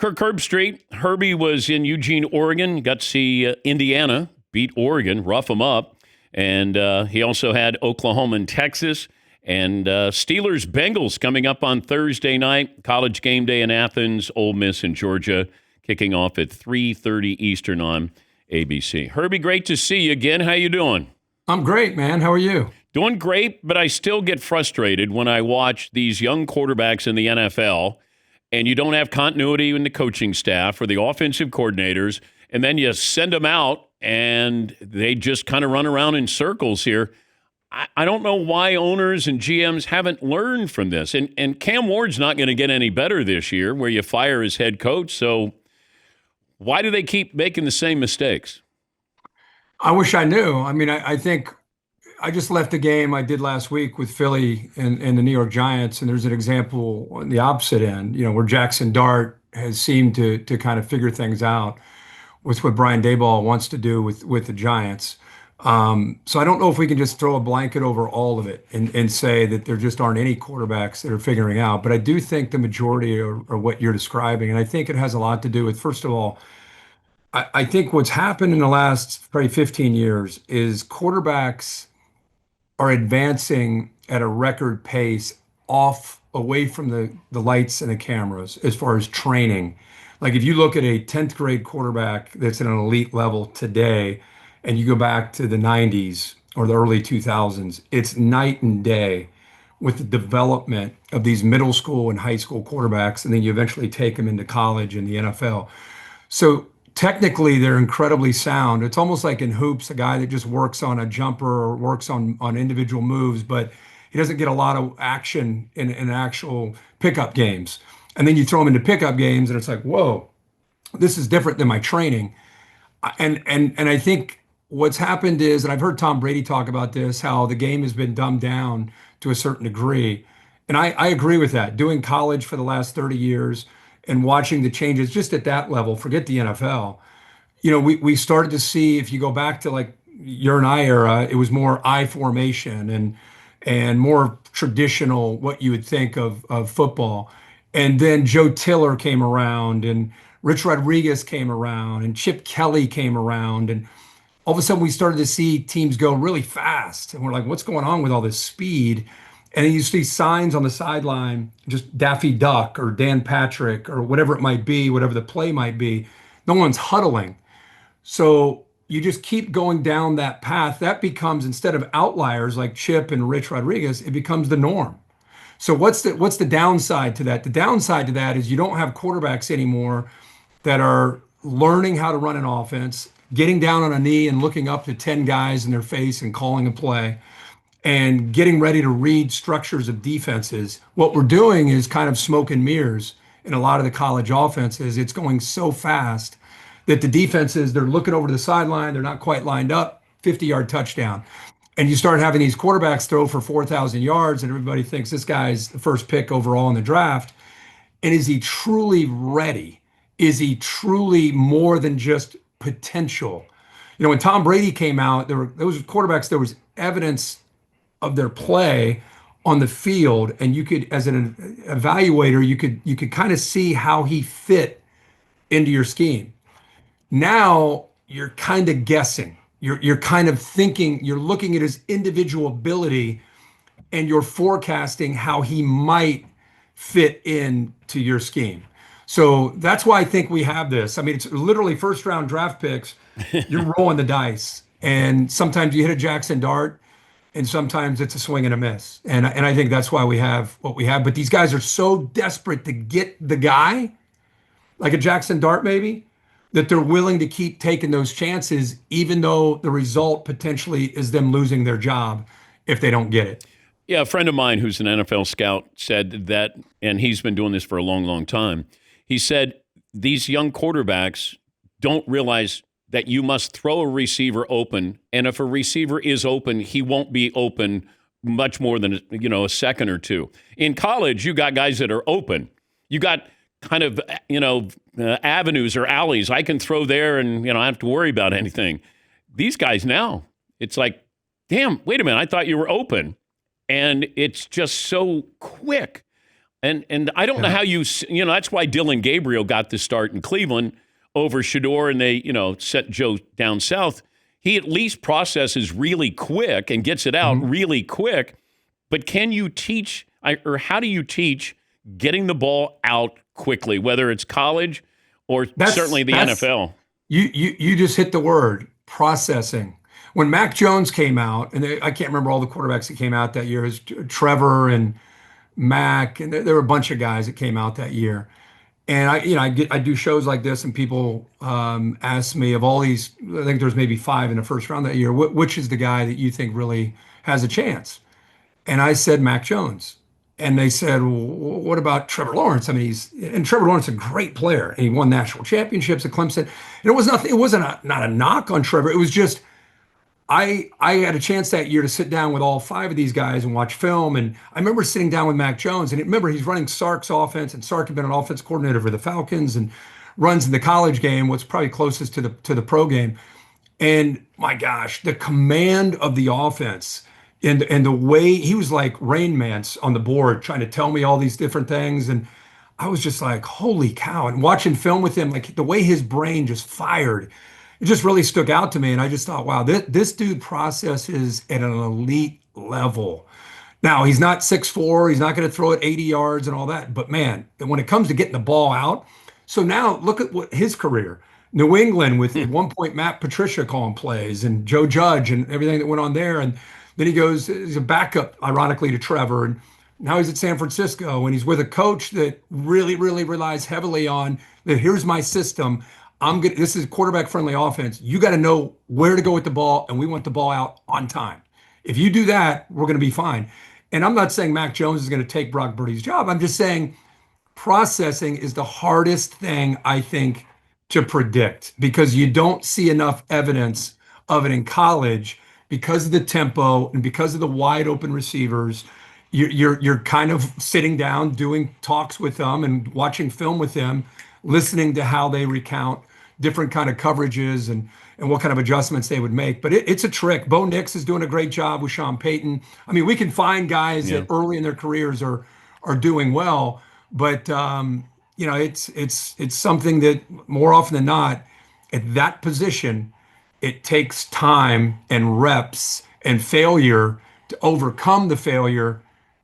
Kirk Herbstreit. Herbie was in Eugene, Oregon. Got to see Indiana beat Oregon, rough them up. And he also had Oklahoma and Texas. And Steelers-Bengals coming up on Thursday night. College game day in Athens, Ole Miss in Georgia, kicking off at 3:30 Eastern on ABC. Herbie, great to see you again. How you doing? I'm great, man. How are you? Doing great, but I still get frustrated when I watch these young quarterbacks in the NFL, and you don't have continuity in the coaching staff or the offensive coordinators, and then you send them out, and they just kind of run around in circles here. I don't know why owners and GMs haven't learned from this. And Cam Ward's not going to get any better this year where you fire his head coach. So why do they keep making the same mistakes? I wish I knew. I mean, I think I just left a game I did last week with Philly and the New York Giants, and there's an example on the opposite end, where Jackson Dart has seemed to kind of figure things out with what Brian Daboll wants to do with the Giants. So I don't know if we can just throw a blanket over all of it and say that there just aren't any quarterbacks that are figuring out. But I do think the majority are what you're describing. And I think it has a lot to do with, first of all, I think what's happened in the last probably 15 years is quarterbacks are advancing at a record pace away from the lights and the cameras as far as training. Like if you look at a 10th grade quarterback that's at an elite level today, and you go back to the 90s or the early 2000s, it's night and day with the development of these middle school and high school quarterbacks, and then you eventually take them into college and the NFL. So technically, they're incredibly sound. It's almost like in hoops, a guy that just works on a jumper or works on individual moves, but he doesn't get a lot of action in actual pickup games. And then you throw him into pickup games, and it's like, whoa, this is different than my training. And I think what's happened is, and I've heard Tom Brady talk about this, how the game has been dumbed down to a certain degree. And I agree with that. Doing college for the last 30 years and watching the changes just at that level, forget the NFL. We started to see, if you go back to like your and I era, it was more I formation and more traditional what you would think of football. And then Joe Tiller came around, and Rich Rodriguez came around, and Chip Kelly came around, and all of a sudden we started to see teams go really fast. And we're like, what's going on with all this speed? And then you see signs on the sideline, just Daffy Duck or Dan Patrick or whatever it might be, whatever the play might be. No one's huddling. So you just keep going down that path. That becomes, instead of outliers like Chip and Rich Rodriguez, it becomes the norm. So what's the downside to that? The downside to that is you don't have quarterbacks anymore that are learning how to run an offense, getting down on a knee and looking up to 10 guys in their face and calling a play, and getting ready to read structures of defenses. What we're doing is kind of smoke and mirrors in a lot of the college offenses. It's going so fast that the defenses, they're looking over to the sideline, they're not quite lined up, 50-yard touchdown. And you start having these quarterbacks throw for 4,000 yards, and everybody thinks this guy's the first pick overall in the draft. And is he truly ready? Is he truly more than just potential? When Tom Brady came out, those quarterbacks, there was evidence of their play on the field, and you could, as an evaluator, you could kind of see how he fit into your scheme. Now you're kind of guessing. You're kind of thinking, you're looking at his individual ability, and you're forecasting how he might fit into your scheme. So that's why I think we have this. I mean, it's literally first round draft picks. You're rolling the dice, and sometimes you hit a Jackson Dart, and sometimes it's a swing and a miss. And I think that's why we have what we have. But these guys are so desperate to get the guy, like a Jackson Dart maybe, that they're willing to keep taking those chances, even though the result potentially is them losing their job if they don't get it. Yeah, a friend of mine who's an NFL scout said that, and he's been doing this for a long, long time. He said these young quarterbacks don't realize that you must throw a receiver open, and if a receiver is open, he won't be open much more than a second or two. In college, you got guys that are open. You got kind of avenues or alleys. I can throw there, and I don't have to worry about anything. These guys now, it's like, damn, wait a minute, I thought you were open, and it's just so quick. And I don't know Yeah. how that's why Dylan Gabriel got the start in Cleveland over Shador, and they, set Joe down south. He at least processes really quick and gets it out Mhm. really quick. But can you teach, or how do you teach getting the ball out quickly, whether it's college or certainly the That's NFL? you just hit the word processing. When Mac Jones came out, and I can't remember all the quarterbacks that came out that year. It was Trevor and Mac, and there were a bunch of guys that came out that year. And I do shows like this, and people ask me of all these. I think there's maybe five in the first round that year. Which is the guy that you think really has a chance? And I said Mac Jones. And they said, well, what about Trevor Lawrence? I mean, Trevor Lawrence is a great player, and he won national championships at Clemson. And it was nothing. It wasn't not a knock on Trevor. It was just I had a chance that year to sit down with all five of these guys and watch film. And I remember sitting down with Mac Jones, and remember he's running Sark's offense, and Sark had been an offense coordinator for the Falcons and runs in the college game, what's probably closest to the pro game. And my gosh, the command of the offense and the way he was like Rain Man on the board trying to tell me all these different things. And I was just like, holy cow. And watching film with him, like the way his brain just fired, it just really stuck out to me. And I just thought, wow, this dude processes at an elite level. Now, he's not 6'4", he's not going to throw it 80 yards and all that. But man, when it comes to getting the ball out, so now look at what his career. New England with at one point Matt Patricia calling plays and Joe Judge and everything that went on there. And then he goes, he's a backup, ironically, to Trevor. And now he's at San Francisco and he's with a coach that really, really relies heavily on that. Here's my system. This is quarterback friendly offense. You got to know where to go with the ball, and we want the ball out on time. If you do that, we're going to be fine. And I'm not saying Mac Jones is going to take Brock Purdy's job. I'm just saying processing is the hardest thing, I think, to predict because you don't see enough evidence of it in college because of the tempo and because of the wide open receivers. You're kind of sitting down, doing talks with them and watching film with them, listening to how they recount different kind of coverages and what kind of adjustments they would make. But it's a trick. Bo Nix is doing a great job with Sean Payton. I mean, we can find guys Yeah. that early in their careers are doing well, but it's something that more often than not, at that position, it takes time and reps and failure to overcome the failure.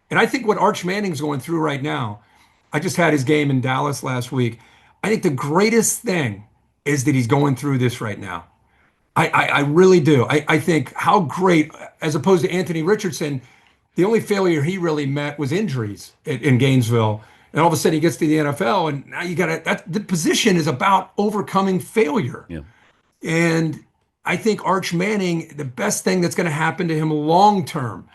And I think what Arch Manning's going through right now, I just had his game in Dallas last week. I think the greatest thing is that he's going through this right now. I really do. I think how great, as opposed to Anthony Richardson, the only failure he really met was injuries in Gainesville. And all of a sudden he gets to the NFL, and now you got to, the position is about overcoming failure. Yeah. And I think Arch Manning, the best thing that's going to happen to him long term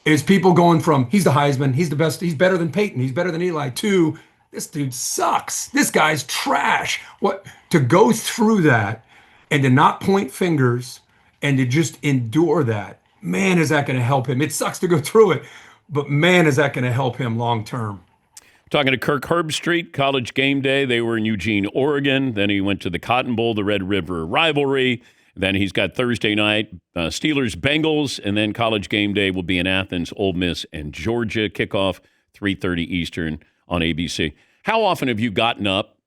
is people going from he's the Heisman, he's the best, he's better than Peyton, he's better than Eli, to this dude sucks. This guy's trash. What to go through that and to not point fingers and to just endure that, man, is that going to help him? It sucks to go through it, but man, is that going to help him long term? Talking to Kirk Herbstreit, College Game Day. They were in Eugene, Oregon. Then he went to the Cotton Bowl, the Red River rivalry. Then he's got Thursday night, Steelers, Bengals, and then College Game Day will be in Athens, Ole Miss, and Georgia. Kickoff 3:30 Eastern on ABC. How often have you gotten up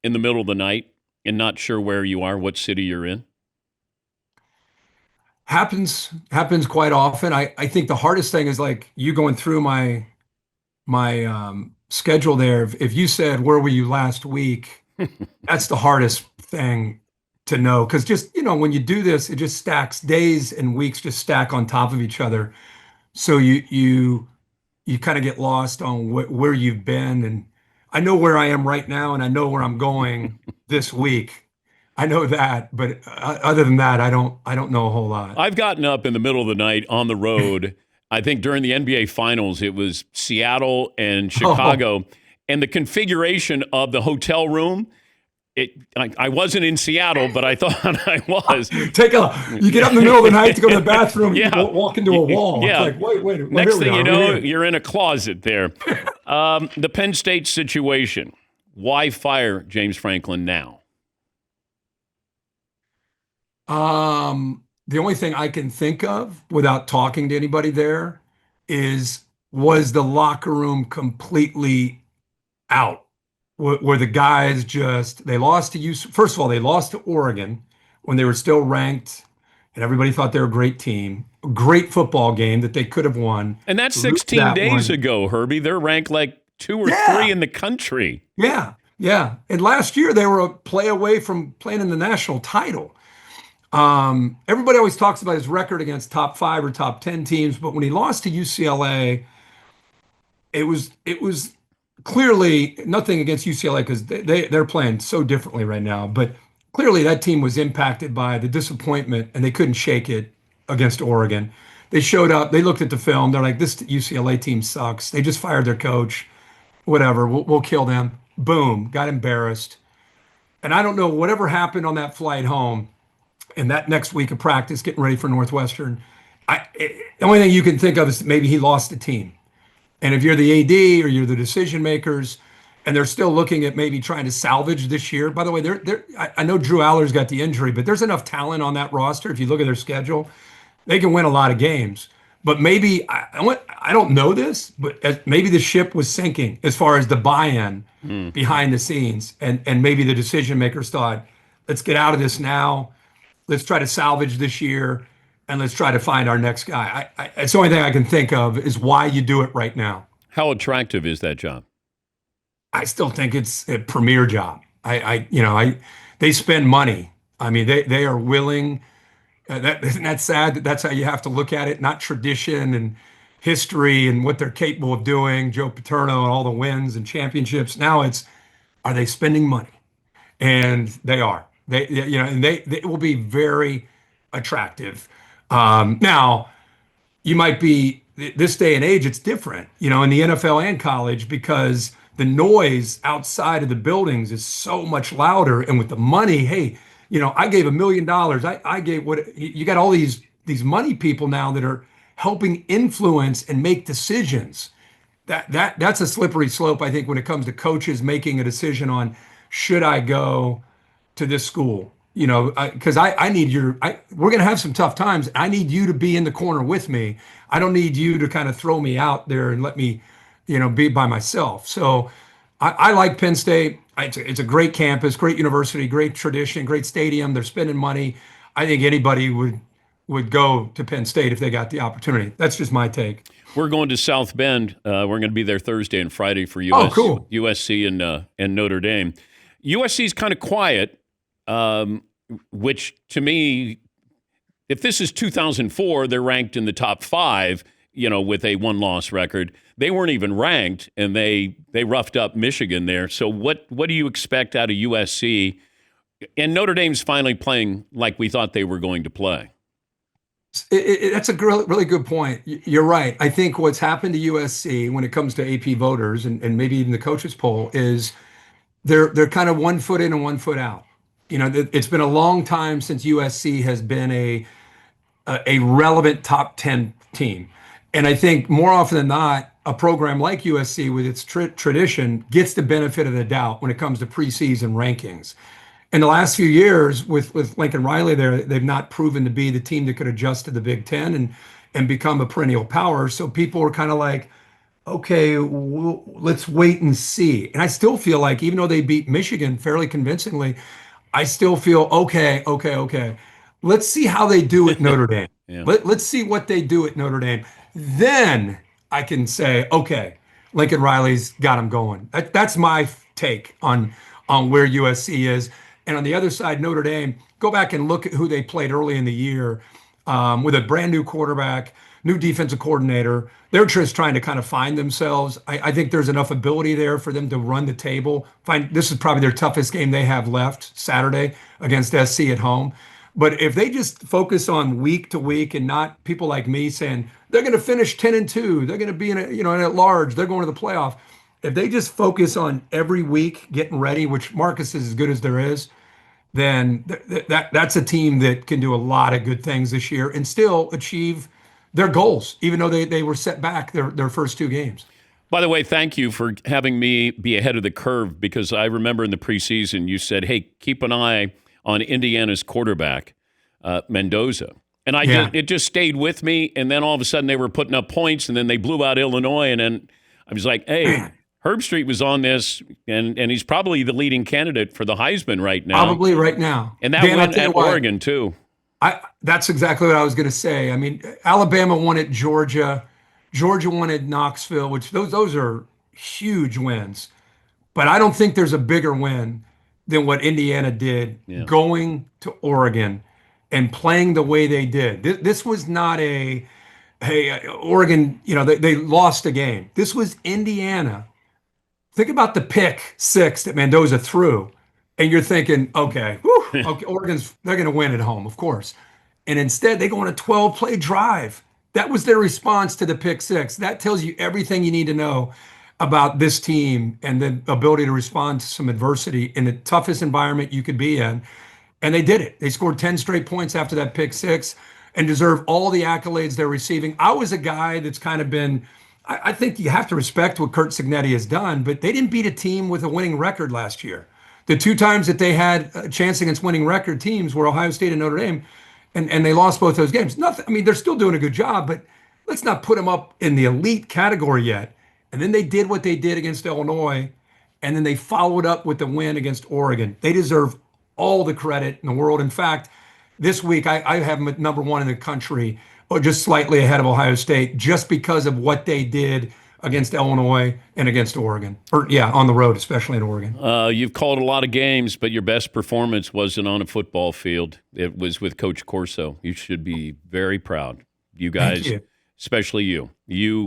in the middle of the night and not sure where you are, what city you're in? Happens quite often. I think the hardest thing is like you going through my schedule there. If you said where were you last week, that's the hardest thing to know because just when you do this, it just stacks days and weeks just stack on top of each other. So you kind of get lost on where you've been. And I know where I am right now, and I know where I'm going this week. I know that, but other than that, I don't know a whole lot. I've gotten up in the middle of the night on the road. I think during the NBA Finals, it was Seattle and Chicago, and the configuration of the hotel room. I wasn't in Seattle, but I thought I was. You get up in the middle of the night to go to the bathroom, Yeah. you walk into a wall. Yeah. It's like, wait. Next here we thing you are. know, We're here. you're in a closet there. The Penn State situation. Why fire James Franklin now? The only thing I can think of without talking to anybody there is was the locker room completely out, where the guys just they lost to you. First of all, they lost to Oregon when they were still ranked, and everybody thought they were a great team, a great football game that they could have won. And that's Lose 16 that days one. ago, Herbie. They're ranked like 2 or 3 Yeah, in the country. yeah, yeah. And last year they were a play away from playing in the national title. Everybody always talks about his record against top 5 or top 10 teams, but when he lost to UCLA, it was clearly nothing against UCLA because they're playing so differently right now. But clearly that team was impacted by the disappointment and they couldn't shake it against Oregon. They showed up, they looked at the film, they're like, this UCLA team sucks. They just fired their coach. Whatever, we'll kill them. Boom, got embarrassed. And I don't know whatever happened on that flight home and that next week of practice, getting ready for Northwestern. The only thing you can think of is maybe he lost the team. And if you're the AD or you're the decision makers, and they're still looking at maybe trying to salvage this year. By the way, I know Drew Aller's got the injury, but there's enough talent on that roster. If you look at their schedule, they can win a lot of games. But maybe I don't know this, but maybe the ship was sinking as far as the buy-in behind the scenes, and maybe the decision makers thought, let's get out of this now. Let's try to salvage this year, and let's try to find our next guy. It's the only thing I can think of is why you do it right now. How attractive is that job? I still think it's a premier job. They spend money. I mean, they are willing. Isn't that sad that that's how you have to look at it? Not tradition and history and what they're capable of doing. Joe Paterno and all the wins and championships. Now are they spending money? And they are. And they will be very attractive. Now, you might be this day and age, it's different, in the NFL and college because the noise outside of the buildings is so much louder. And with the money, hey, I gave $1 million. I gave what you got all these money people now that are helping influence and make decisions. That's a slippery slope, I think, when it comes to coaches making a decision on should I go to this school, because I need we're going to have some tough times. I need you to be in the corner with me. I don't need you to kind of throw me out there and let me, be by myself. So I like Penn State. It's a great campus, great university, great tradition, great stadium. They're spending money. I think anybody would go to Penn State if they got the opportunity. That's just my take. We're going to South Bend. We're going to be there Thursday and Friday for Cool. USC and Notre Dame. USC is kind of quiet. Which to me, if this is 2004, they're ranked in the top 5, with a 1-loss record. They weren't even ranked, and they roughed up Michigan there. So what do you expect out of USC? And Notre Dame's finally playing like we thought they were going to play. That's a really good point. You're right. I think what's happened to USC when it comes to AP voters and maybe even the coaches poll is they're kind of 1 foot in and 1 foot out. It's been a long time since USC has been a relevant top 10 team. And I think more often than not, a program like USC with its tradition gets the benefit of the doubt when it comes to preseason rankings. In the last few years with Lincoln Riley there, they've not proven to be the team that could adjust to the Big Ten and become a perennial power. So people are kind of like, okay, let's wait and see. And I still feel like even though they beat Michigan fairly convincingly, I still feel okay. Let's see how they do at Notre Dame. Yeah. Let's see what they do at Notre Dame. Then I can say, okay, Lincoln Riley's got them going. That's my take on where USC is. And on the other side, Notre Dame, go back and look at who they played early in the year with a brand new quarterback, new defensive coordinator. They're just trying to kind of find themselves. I think there's enough ability there for them to run the table. This is probably their toughest game they have left Saturday against SC at home. But if they just focus on week to week and not people like me saying they're going to finish 10-2, they're going to be in at large, they're going to the playoff. If they just focus on every week getting ready, which Marcus is as good as there is, then that's a team that can do a lot of good things this year and still achieve their goals, even though they were set back their first 2 games. By the way, thank you for having me be ahead of the curve because I remember in the preseason you said, hey, keep an eye on Indiana's quarterback, Mendoza. And Yeah. it just stayed with me. And then all of a sudden they were putting up points, and then they blew out Illinois. And then I was like, hey, Man, Herbstreit was on this, and he's probably the leading candidate for the Heisman right now. probably right now. And that Dan, I'll win tell you at what, Oregon, too. that's exactly what I was going to say. I mean, Alabama won at Georgia. Georgia won at Knoxville, which those are huge wins. But I don't think there's a bigger win than what Indiana did Yeah. going to Oregon and playing the way they did. This was not hey, Oregon, they lost a game. This was Indiana. Think about the pick six that Mendoza threw, and you're thinking, okay, whew, okay, they're going to win at home, of course. And instead, they go on a 12-play drive. That was their response to the pick six. That tells you everything you need to know about this team and the ability to respond to some adversity in the toughest environment you could be in. And they did it. They scored 10 straight points after that pick six and deserve all the accolades they're receiving. I was a guy that's kind of been, I think you have to respect what Kurt Cignetti has done, but they didn't beat a team with a winning record last year. The two times that they had a chance against winning record teams were Ohio State and Notre Dame, and they lost both those games. Nothing. I mean, they're still doing a good job, but let's not put them up in the elite category yet. And then they did what they did against Illinois, and then they followed up with the win against Oregon. They deserve all the credit in the world. In fact, this week I have them at number one in the country, or just slightly ahead of Ohio State, just because of what they did against Illinois and against Oregon. Or yeah, on the road, especially in Oregon. You've called a lot of games, but your best performance wasn't on a football field. It was with Coach Corso. You should be very proud. You guys, Thank you. especially you.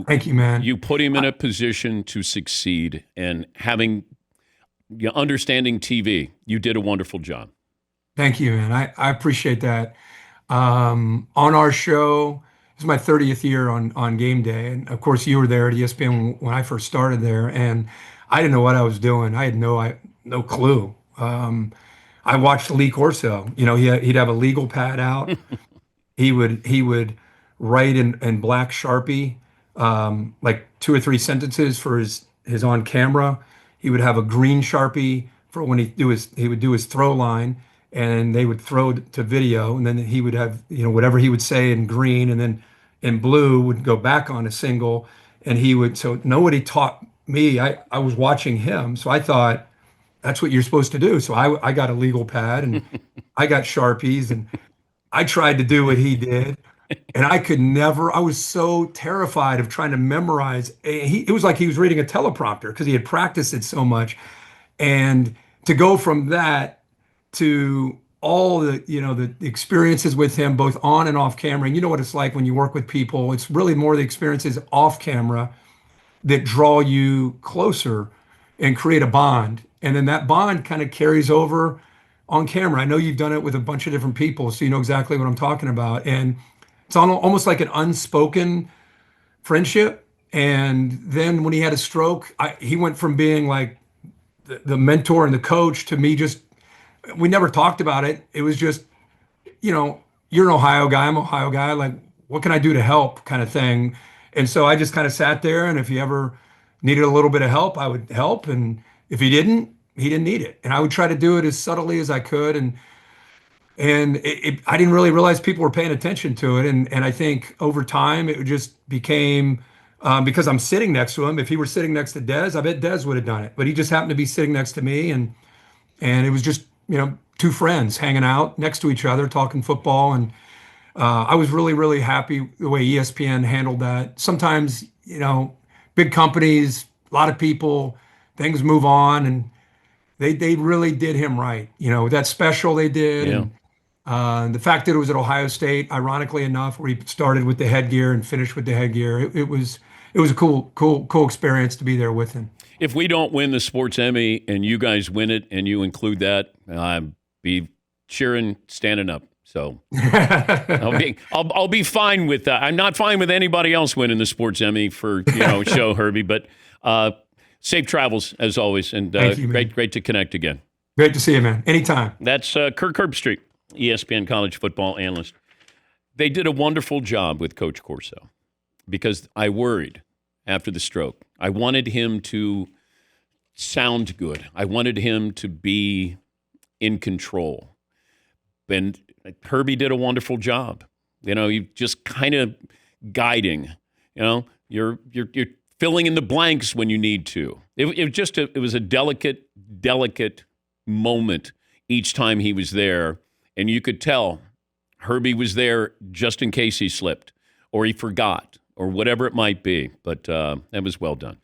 Thank you, man. You put him in a position to succeed, and understanding TV, you did a wonderful job. Thank you, man. I appreciate that. On our show, this is my 30th year on game day. And of course, you were there at ESPN when I first started there. And I didn't know what I was doing. I had no clue. I watched Lee Corso. He'd have a legal pad out. He would write in black Sharpie, like 2 or 3 sentences for his on camera. He would have a green Sharpie for when he would do his throw line, and they would throw to video, and then he would have whatever he would say in green, and then in blue would go back on a single, and so nobody taught me. I was watching him, so I thought that's what you're supposed to do. So I got a legal pad and I got Sharpies, and I tried to do what he did. And I was so terrified of trying to memorize. It was like he was reading a teleprompter because he had practiced it so much. And to go from that to all the experiences with him, both on and off camera. And you know what it's like when you work with people. It's really more the experiences off camera that draw you closer and create a bond. And then that bond kind of carries over on camera. I know you've done it with a bunch of different people, so you know exactly what I'm talking about. And it's almost like an unspoken friendship. And then when he had a stroke, he went from being like the mentor and the coach to me. We never talked about it. It was just, you're an Ohio guy, I'm an Ohio guy. Like, what can I do to help, kind of thing. And so I just kind of sat there, and if he ever needed a little bit of help, I would help. And if he didn't need it. And I would try to do it as subtly as I could. And I didn't really realize people were paying attention to it. And I think over time it just became, because I'm sitting next to him. If he were sitting next to Dez, I bet Dez would have done it. But he just happened to be sitting next to me, and it was just two friends hanging out next to each other talking football. And I was really, really happy the way ESPN handled that. Sometimes big companies, a lot of people, things move on, and they really did him right. That special they did. Yeah. And the fact that it was at Ohio State, ironically enough, where he started with the headgear and finished with the headgear, it was a cool experience to be there with him. If we don't win the Sports Emmy and you guys win it and you include that, I'll be cheering, standing up. So I'll be fine with that. I'm not fine with anybody else winning the Sports Emmy for show, Herbie. But safe travels as always, and Thank you, man. great to connect again. Great to see you, man. Anytime. That's Kirk Herbstreit, ESPN college football analyst. They did a wonderful job with Coach Corso, because I worried after the stroke. I wanted him to sound good. I wanted him to be in control. And Herbie did a wonderful job. You just kind of guiding. You're filling in the blanks when you need to. It was a delicate moment each time he was there, and you could tell Herbie was there just in case he slipped or he forgot or whatever it might be. But that was well done.